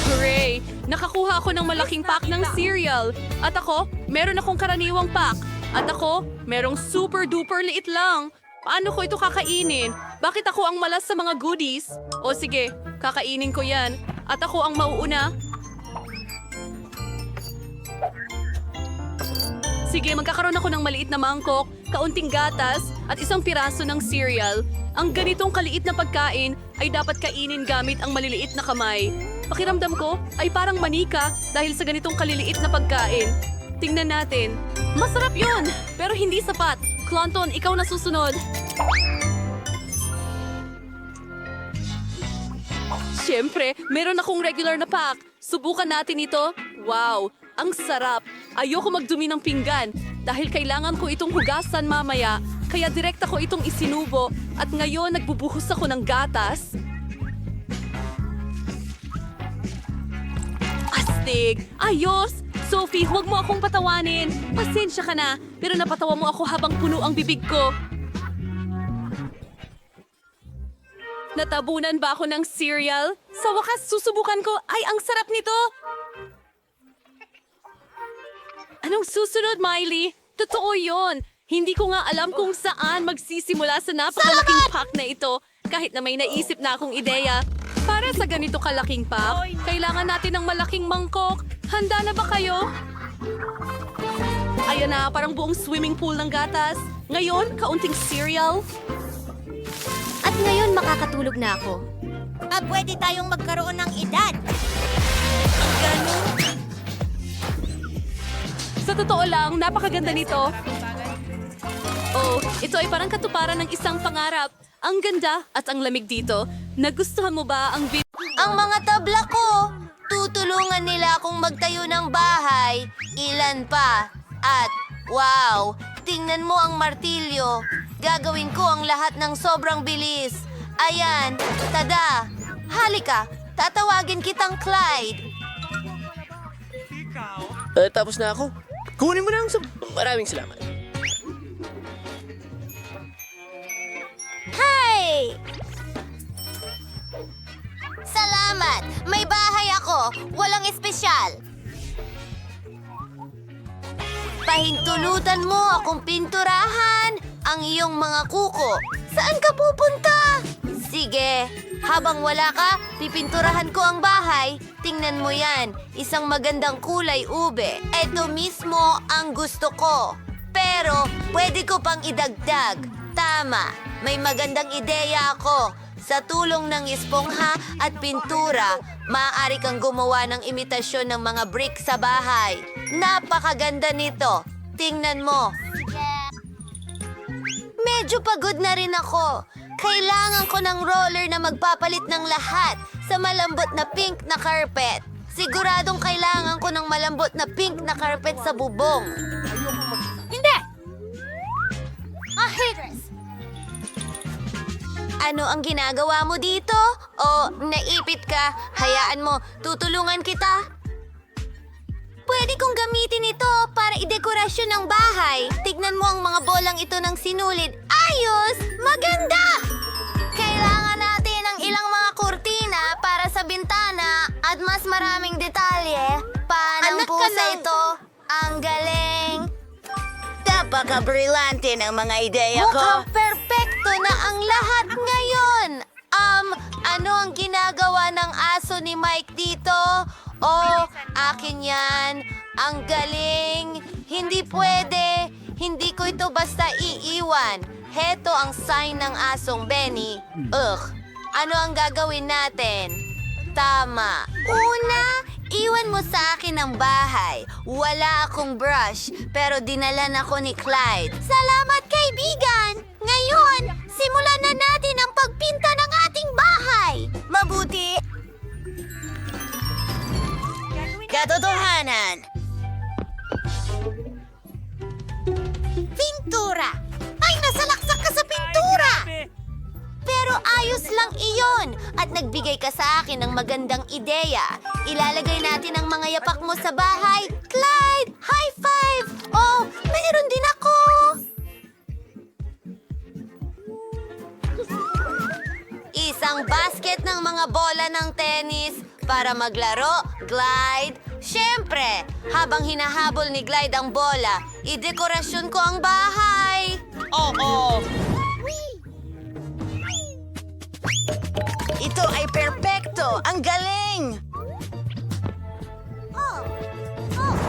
Hooray! Nakakuha ako ng malaking pack ng cereal. At ako, meron akong karaniwang pack. At ako, merong super duper liit lang. Paano ko ito kakainin? Bakit ako ang malas sa mga goodies? O sige, kakainin ko yan. At ako ang mauuna. Sige, magkakaroon ako ng maliit na mangkok, kaunting gatas, at isang piraso ng cereal. Ang ganitong kaliit na pagkain ay dapat kainin gamit ang maliliit na kamay. Pakiramdam ko ay parang manika dahil sa ganitong kaliliit na pagkain. Tingnan natin. Masarap yun, pero hindi sapat. Clanton, ikaw na susunod. Siyempre, meron akong regular na pack. Subukan natin ito. Wow, ang sarap. Ayoko magdumi ng pinggan dahil kailangan ko itong hugasan mamaya. Kaya direkta ko itong isinubo at ngayon nagbubuhos ako ng gatas. Astig! Ayos! Sophie, huwag mo akong patawanin. Pasensya ka na, pero napatawa mo ako habang puno ang bibig ko. Natabunan ba ako ng cereal? Sa wakas, susubukan ko. Ay, ang sarap nito! Anong susunod, Miley? Totoo yon. Hindi ko nga alam kung saan magsisimula sa napakalaking pack na ito. Kahit na may naisip na akong ideya. Para sa ganito kalaking pack, kailangan natin ng malaking mangkok. Handa na ba kayo? Ayan na, parang buong swimming pool ng gatas. Ngayon, kaunting cereal. At ngayon makakatulog na ako. Pwede tayong magkaroon ng edad. Ganun. Sa totoo lang, napakaganda nito. Oh, ito ay parang katuparan ng isang pangarap. Ang ganda at ang lamig dito. Nagustuhan mo ba ang Ang mga tabla ko! Tutulungan nila akong magtayo ng bahay. Ilan pa? At, wow! Tingnan mo ang martilyo. Gagawin ko ang lahat ng sobrang bilis. Ayan, tada! Halika, tatawagin kitang Clyde. Tapos na ako. Kunin mo na ang maraming salamat. Hey! Salamat! May bahay ako. Walang espesyal. Pahintulutan mo akong pinturahan ang iyong mga kuko. Saan ka pupunta? Sige, habang wala ka, pipinturahan ko ang bahay. Tingnan mo yan, isang magandang kulay ube. Ito mismo ang gusto ko. Pero, pwede ko pang idagdag. Tama, may magandang ideya ako. Sa tulong ng espongha at pintura, maaari kang gumawa ng imitasyon ng mga brick sa bahay. Napakaganda nito. Tingnan mo. Medyo pagod na rin ako. Kailangan ko ng roller na magpapalit ng lahat sa malambot na pink na carpet. Siguradong kailangan ko ng malambot na pink na carpet sa bubong. Hindi! Haters! Ano ang ginagawa mo dito? O naipit ka? Hayaan mo, tutulungan kita. Pwede kong gamitin ito para idekorasyon ng bahay. Tignan mo ang mga bolang ito ng sinulid. Ayos! Maganda! Kailangan natin ng ilang mga kurtina para sa bintana at mas maraming detalye. Paanong pusa ito? Ang galing! Napaka-brilante ng mga ideya ko. Mukhang perpekto na ang lahat ngayon. Ano ang ginagawa ng aso ni Mike dito? Oh, akin yan. Ang galing. Hindi pwede. Hindi ko ito basta iiwan. Heto ang sign ng asong Benny. Ano ang gagawin natin? Tama. Una, iwan mo sa akin ang bahay. Wala akong brush, pero dinalan ako ni Clyde. Salamat, kaibigan! Ngayon, simulan na natin ang pagpinta ng ating bahay. Mabuti. Katotohanan. Pintura! Ay, nasalaksak ka sa pintura! Pero ayos lang iyon at nagbigay ka sa akin ng magandang ideya. Ilalagay natin ang mga yapak mo sa bahay. Clyde, high five! Oh, mayroon din ako! Isang basket ng mga bola ng tennis para maglaro, Clyde. Siyempre, habang hinahabol ni Clyde ang bola, idekorasyon ko ang bahay. Oo. Ito ay perpekto! Ang galing!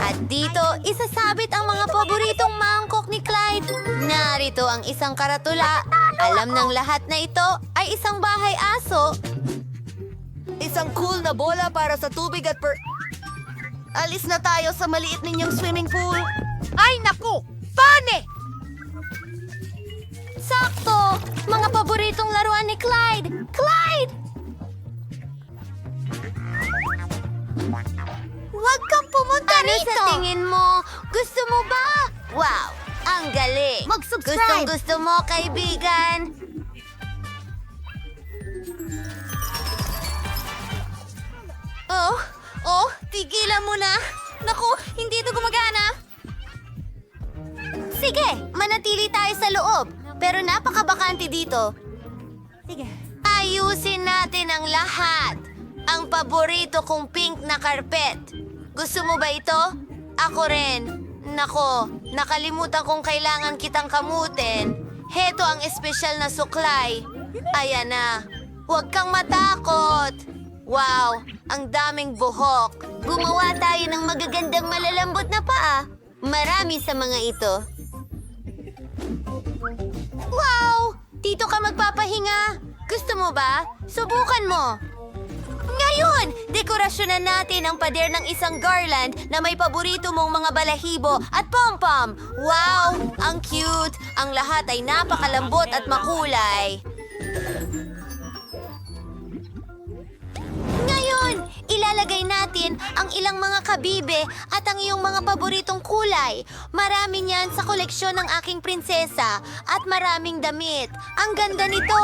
At dito, isasabit ang mga paboritong mangkok ni Clyde. Narito ang isang karatula. Alam ng lahat na ito ay isang bahay aso. Isang cool na bola para sa tubig at Alis na tayo sa maliit ninyong swimming pool. Ay, naku! Pane! Sakto! Mga paboritong laruan ni Clyde! Clyde! Huwag kang pumunta rito! Ano sa tingin mo? Gusto mo ba? Wow! Ang galing! Mag-subscribe! Gustong-gusto mo, kaibigan! Oh, tigilan mo na! Naku, hindi ito gumagana! Sige, manatili tayo sa loob. Pero napakabakante dito. Sige. Ayusin natin ang lahat. Ang paborito kong pink na karpet. Gusto mo ba ito? Ako rin. Nako, nakalimutan kong kailangan kitang kamutin. Heto ang espesyal na suklay. Ayan na. Huwag kang matakot. Wow, ang daming buhok. Gumawa tayo ng magagandang malalambot na paa. Marami sa mga ito. Wow! Dito ka magpapahinga. Gusto mo ba? Subukan mo. Ngayon, dekorasyonan natin ang pader ng isang garland na may paborito mong mga balahibo at pom-pom. Wow! Ang cute! Ang lahat ay napakalambot at makulay. Ngayon, ilalagay natin ang ilang mga kabibe at ang iyong mga paboritong kulay. Marami niyan sa koleksyon ng aking prinsesa at maraming damit. Ang ganda nito!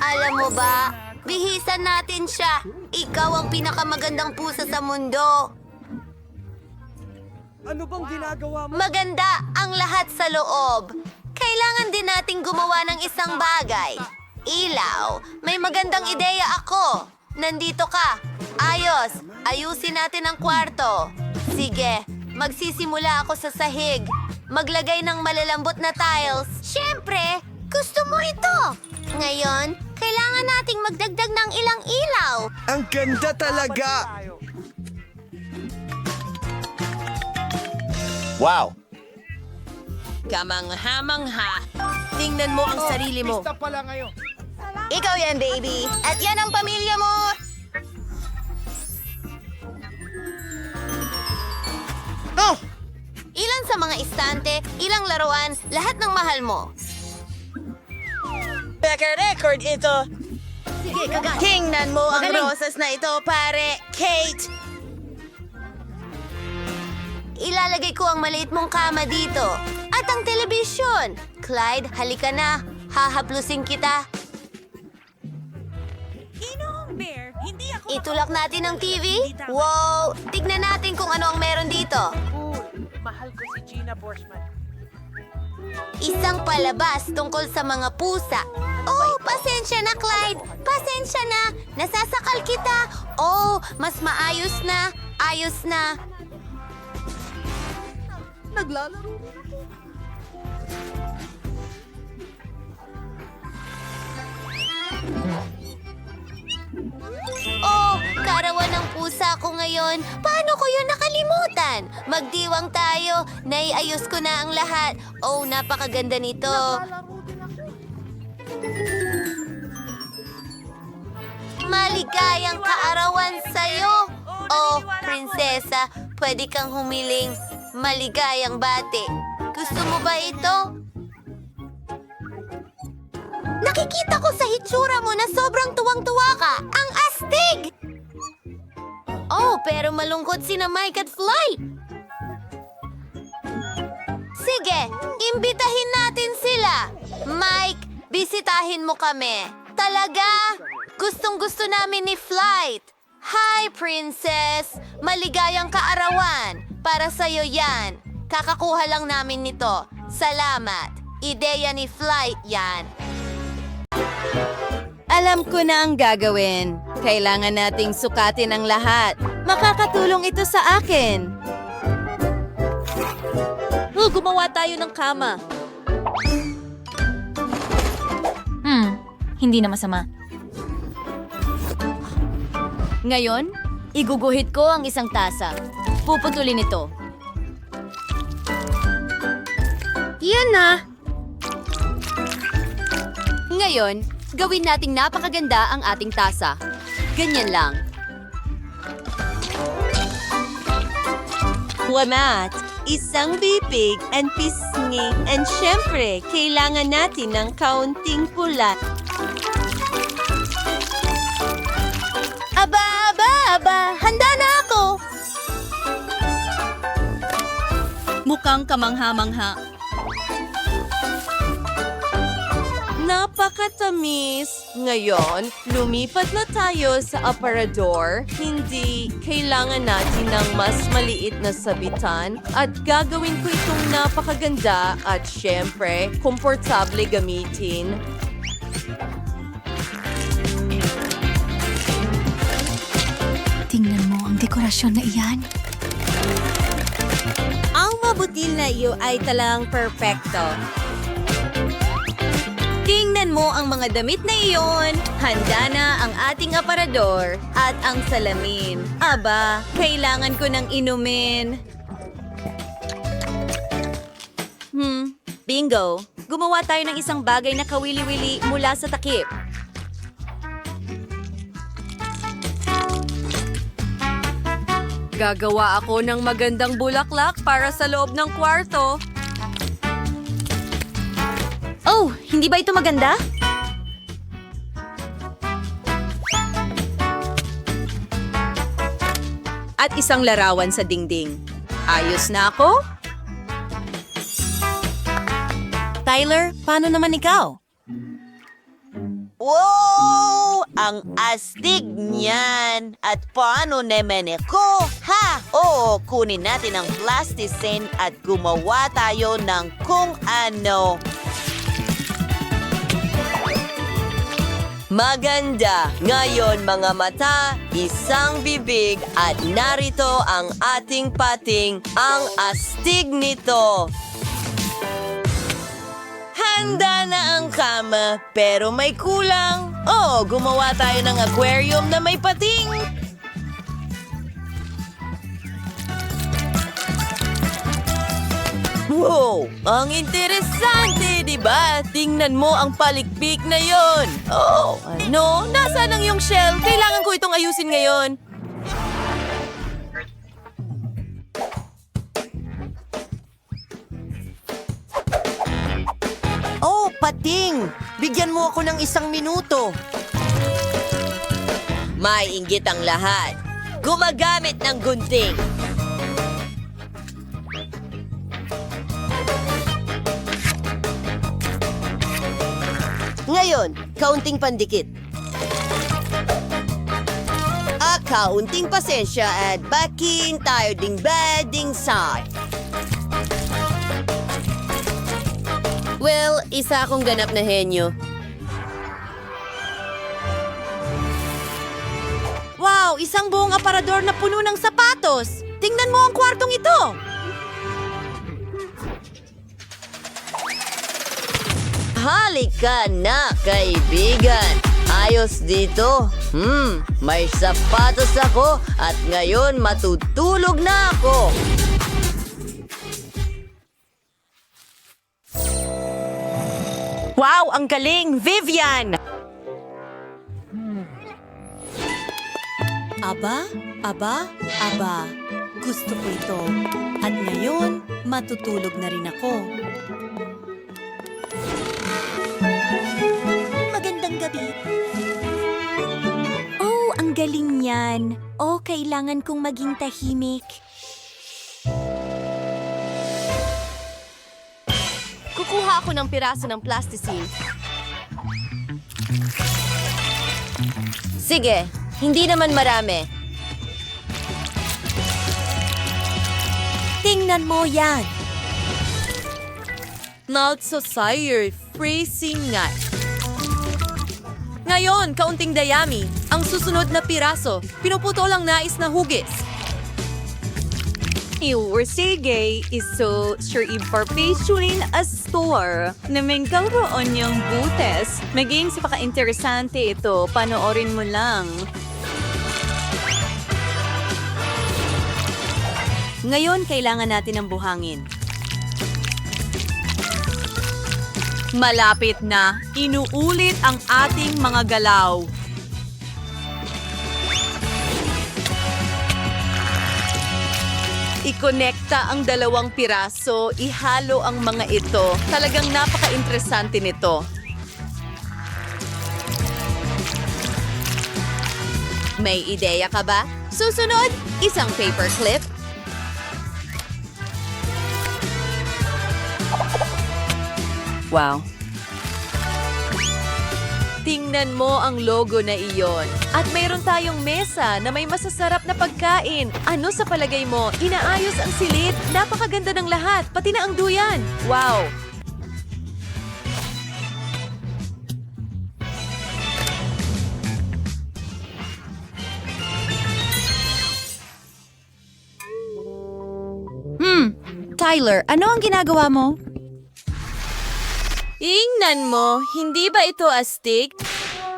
Alam mo ba, bihisan natin siya. Ikaw ang pinakamagandang pusa sa mundo. Ano bang ginagawa mo? Maganda ang lahat sa loob. Kailangan din nating gumawa ng isang bagay. Ilaw, may magandang ideya ako. Nandito ka. Ayos, ayusin natin ang kwarto. Sige, magsisimula ako sa sahig. Maglagay ng malalambot na tiles. Siyempre, gusto mo ito. Ngayon, kailangan nating magdagdag ng ilang ilaw. Ang ganda talaga! Wow! Kamangha-mangha. Tingnan mo ang sarili mo. pala ngayon. Ikaw yan, baby. At yan ang pamilya mo. Oh! Ilan sa mga istante, ilang laruan, lahat ng mahal mo. Record ito. Sige, kagat. Tingnan mo ang Magaling. rosas na ito, pare. Kate! Ilalagay ko ang maliit mong kama dito. At ang telebisyon. Clyde, halika na. Hahaplusin kita. Itulak natin ang TV? Wow! Tignan natin kung ano ang meron dito. Mahal ko si Gina Borshman. Isang palabas tungkol sa mga pusa. Oh, pasensya na, Clyde. Pasensya na. Nasasakal kita. Oh, mas maayos na. Ayos na. Naglalaro. Oh, karawan ng pusa ko ngayon. Paano ko yun nakalimutan? Magdiwang tayo. Naiayos ko na ang lahat. Oh, napakaganda nito. Maligayang kaarawan sa'yo. Oh, prinsesa, pwede kang humiling. Maligayang bati. Gusto mo ba ito? Nakikita ko sa hitsura mo na sobrang tuwang-tuwa ka. Ang astig! Oh, pero malungkot sina Mike at Fly. Sige, imbitahin natin sila. Mike, bisitahin mo kami. Talaga? Gustong-gusto namin ni Flight. Hi, Princess! Maligayang kaarawan. Para sa'yo yan. Kakakuha lang namin nito. Salamat. Ideya ni Flight yan. Alam ko na ang gagawin. Kailangan nating sukatin ang lahat. Makakatulong ito sa akin. Gumawa tayo ng kama. Hindi na masama. Ngayon, iguguhit ko ang isang tasa. Puputulin ito. Yan na! Ngayon, gawin nating napakaganda ang ating tasa. Ganyan lang. Wamat, isang bibig and pisngi, and syempre, kailangan natin ng kaunting pula. Aba! Handa na ako! Mukhang kamangha-mangha. Napakatamis! Ngayon, lumipat na tayo sa aparador. Hindi kailangan natin ng mas maliit na sabitan at gagawin ko itong napakaganda at syempre, komportable gamitin. Tingnan mo ang dekorasyon na iyan. Ang mabutil na iyo ay talang perpekto. Tingnan mo ang mga damit na iyon. Handa na ang ating aparador at ang salamin. Aba, kailangan ko ng inumin. Bingo! Gumawa tayo ng isang bagay na kawili-wili mula sa takip. Gagawa ako ng magandang bulaklak para sa loob ng kwarto. Oh, hindi ba ito maganda? At isang larawan sa dingding. Ayos na ako? Tyler, paano naman ikaw? Wow! ang astig niyan. At paano naman ako? Ha! Oo, kunin natin ang plasticine at gumawa tayo ng kung ano. Maganda! Ngayon mga mata, isang bibig at narito ang ating pating, ang astig nito. Handa na ang kama, pero may kulang. Oh, gumawa tayo ng aquarium na may pating. Wow! Ang interesante, di ba? Tingnan mo ang palikpik na yon. Oh, ano? Nasaan ang iyong shell? Kailangan ko itong ayusin ngayon. Oh, pating! Bigyan mo ako ng 1 minuto. May inggit ang lahat. Gumagamit ng gunting. Ngayon, kaunting pandikit. Kaunting pasensya at bakin tayo ding bading side. Well, isa akong ganap na henyo. Wow, isang buong aparador na puno ng sapatos. Tingnan mo ang kwartong ito. Halika na, kaibigan. Ayos dito. May sapatos ako at ngayon matutulog na ako. Wow, ang galing, Vivian! Aba. Gusto ko ito. At ngayon, matutulog na rin ako. Magandang gabi. Oh, ang galing niyan. Oh, kailangan kong maging tahimik. Kukuha ako ng piraso ng plasticine. Sige, hindi naman marami. Tingnan mo yan. Not so sire, freezing nga. Ngayon, kaunting dayami. Ang susunod na piraso, pinuputo lang nais na hugis. Sige, iso sure imparpatuin a store na may kalroon yung butes. Maging sa paka-interesante ito, panoorin mo lang. Ngayon, kailangan natin ng buhangin. Malapit na, inuulit ang ating mga galaw. Ikonekta ang dalawang piraso, ihalo ang mga ito. Talagang napaka-interesante nito. May ideya ka ba? Susunod, isang paperclip. Wow. Tingnan mo ang logo na iyon. At mayroon tayong mesa na may masasarap na pagkain. Ano sa palagay mo? Inaayos ang silid. Napakaganda ng lahat, pati na ang duyan. Wow! Tyler, ano ang ginagawa mo? Ingnan mo, hindi ba ito astig?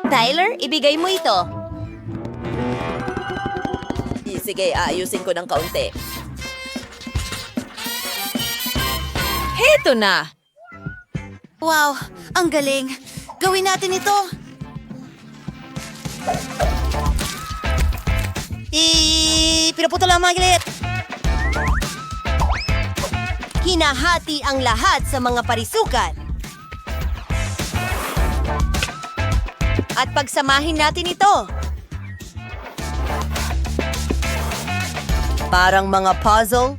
Tyler, ibigay mo ito. Sige, ayusin ko ng kaunti. Heto na! Wow, ang galing. Gawin natin ito. Pinaputo lang mga gilit. Hinahati ang lahat sa mga parisukat. At pagsamahin natin ito. Parang mga puzzle.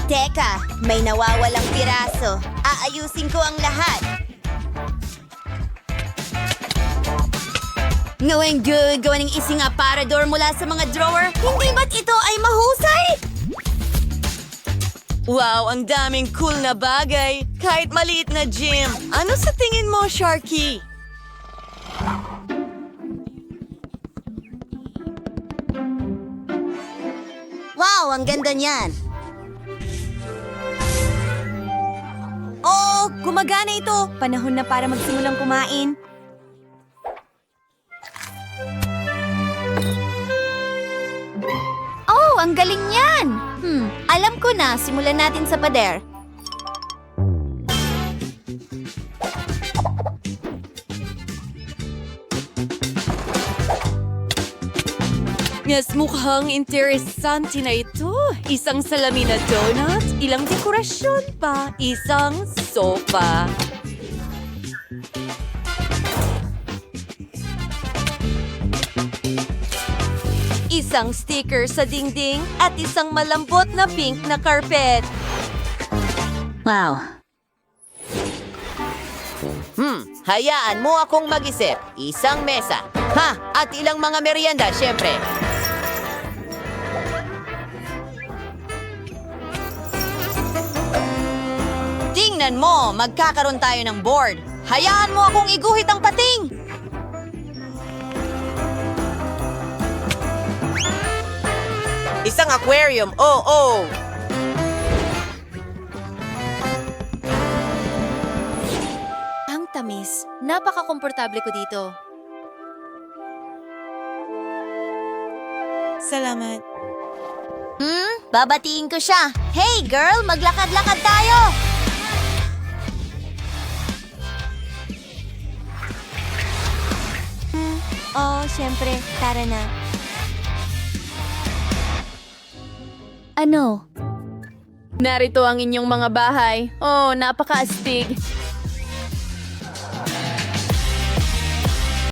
Teka, may nawawalang piraso. Aayusin ko ang lahat. Ngawing gawa ng isang aparador mula sa mga drawer. Hindi ba't ito ay mahusay? Wow, ang daming cool na bagay. Kahit maliit na gym. Ano sa tingin mo, Sharky? Wow, ang ganda niyan. Oh, gumagana ito. Panahon na para magsimulang kumain. Oh, ang galing niyan. Alam ko na. Simulan natin sa pader. Yes, mukhang interesante na ito. Isang salamin na donut, ilang dekorasyon pa, isang sofa. Isang sticker sa dingding at isang malambot na pink na carpet. Wow. Hayaan mo akong mag-isip. Isang mesa. At ilang mga merienda, syempre. Tingnan mo, magkakaroon tayo ng board. Hayaan mo akong iguhit ang pating. Isang aquarium, oh. Ang tamis. Napaka-komportable ko dito. Salamat. Babatiin ko siya. Hey girl, maglakad-lakad tayo! Oh, syempre. Tara na. Ano? Narito ang inyong mga bahay. Oh, napaka-astig.